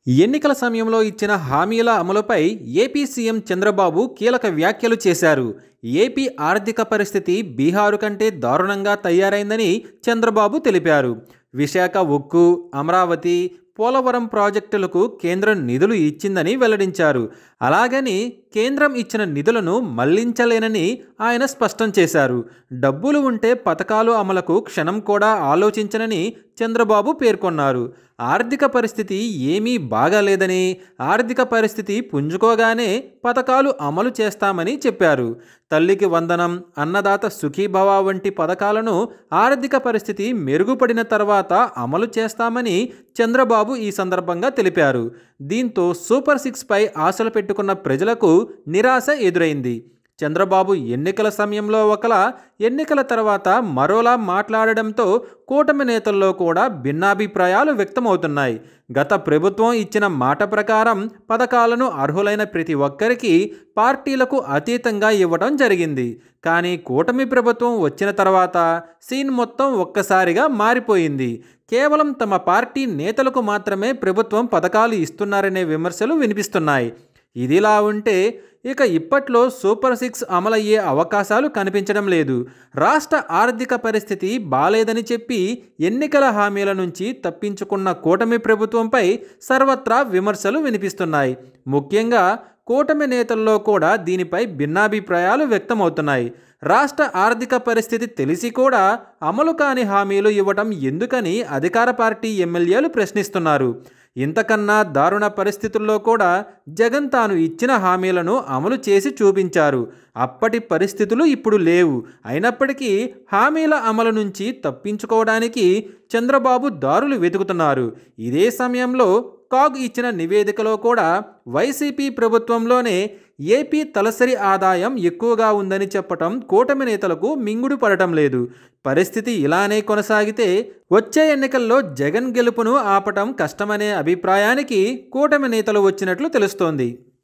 ఎన్నికల సమయంలో ఇచ్చిన హామీల అమలుపై ఏపీ సీఎం చంద్రబాబు కీలక వ్యాఖ్యలు చేశారు. ఏపీ ఆర్థిక పరిస్థితి బీహారు కంటే దారుణంగా తయారైందని చంద్రబాబు తెలిపారు. విశాఖ ఉక్కు, అమరావతి, పోలవరం ప్రాజెక్టులకు కేంద్రం నిధులు ఇచ్చిందని వెల్లడించారు. అలాగని కేంద్రం ఇచ్చిన నిధులను మళ్లించలేనని ఆయన స్పష్టం చేశారు. డబ్బులు ఉంటే పథకాలు అమలుకు క్షణం కూడా ఆలోచించనని చంద్రబాబు పేర్కొన్నారు. ఆర్థిక పరిస్థితి ఏమీ బాగాలేదని, ఆర్థిక పరిస్థితి పుంజుకోగానే పథకాలు అమలు చేస్తామని చెప్పారు. తల్లికి వందనం, అన్నదాత సుఖీభవ వంటి పథకాలను ఆర్థిక పరిస్థితి మెరుగుపడిన తర్వాత అమలు చేస్తామని చంద్రబాబు ఈ సందర్భంగా తెలిపారు. దీంతో సూపర్ సిక్స్ పై ఆశలు పెట్టుకున్న ప్రజలకు నిరాశ ఎదురైంది. చంద్రబాబు ఎన్నికల సమయంలో ఒకలా, ఎన్నికల తర్వాత మరోలా మాట్లాడడంతో కూటమి నేతల్లో కూడా భిన్నాభిప్రాయాలు వ్యక్తమవుతున్నాయి. గత ప్రభుత్వం ఇచ్చిన మాట ప్రకారం పథకాలను అర్హులైన ప్రతి ఒక్కరికి పార్టీలకు అతీతంగా ఇవ్వడం జరిగింది. కానీ కూటమి ప్రభుత్వం వచ్చిన తర్వాత సీన్ మొత్తం ఒక్కసారిగా మారిపోయింది. కేవలం తమ పార్టీ నేతలకు మాత్రమే ప్రభుత్వం పథకాలు ఇస్తున్నారనే విమర్శలు వినిపిస్తున్నాయి. ఇదిలా ఉంటే ఇక ఇప్పట్లో సూపర్ సిక్స్ అమలయ్యే అవకాశాలు కనిపించడం లేదు. రాష్ట్ర ఆర్థిక పరిస్థితి బాలేదని చెప్పి ఎన్నికల హామీల నుంచి తప్పించుకున్న కూటమి ప్రభుత్వంపై సర్వత్రా విమర్శలు వినిపిస్తున్నాయి. ముఖ్యంగా కూటమి నేతల్లో కూడా దీనిపై భిన్నాభిప్రాయాలు వ్యక్తమవుతున్నాయి. రాష్ట్ర ఆర్థిక పరిస్థితి తెలిసి కూడా అమలు కాని హామీలు ఇవ్వటం ఎందుకని అధికార పార్టీ ఎమ్మెల్యేలు ప్రశ్నిస్తున్నారు. ఇంతకన్నా దారుణ పరిస్థితుల్లో కూడా జగన్ తాను ఇచ్చిన హామీలను అమలు చేసి చూపించారు. అప్పటి పరిస్థితులు ఇప్పుడు లేవు. అయినప్పటికీ హామీల అమలు నుంచి తప్పించుకోవడానికి చంద్రబాబు దారులు వెతుకుతున్నారు. ఇదే సమయంలో కాగ్ ఇచ్చిన నివేదికలో కూడా వైసీపీ ప్రభుత్వంలోనే ఏపీ తలసరి ఆదాయం ఎక్కువగా ఉందని చెప్పటం కూటమి నేతలకు మింగుడు పడటం లేదు. పరిస్థితి ఇలానే కొనసాగితే వచ్చే ఎన్నికల్లో జగన్ గెలుపును ఆపటం కష్టమనే అభిప్రాయానికి కూటమి నేతలు వచ్చినట్లు తెలుస్తోంది.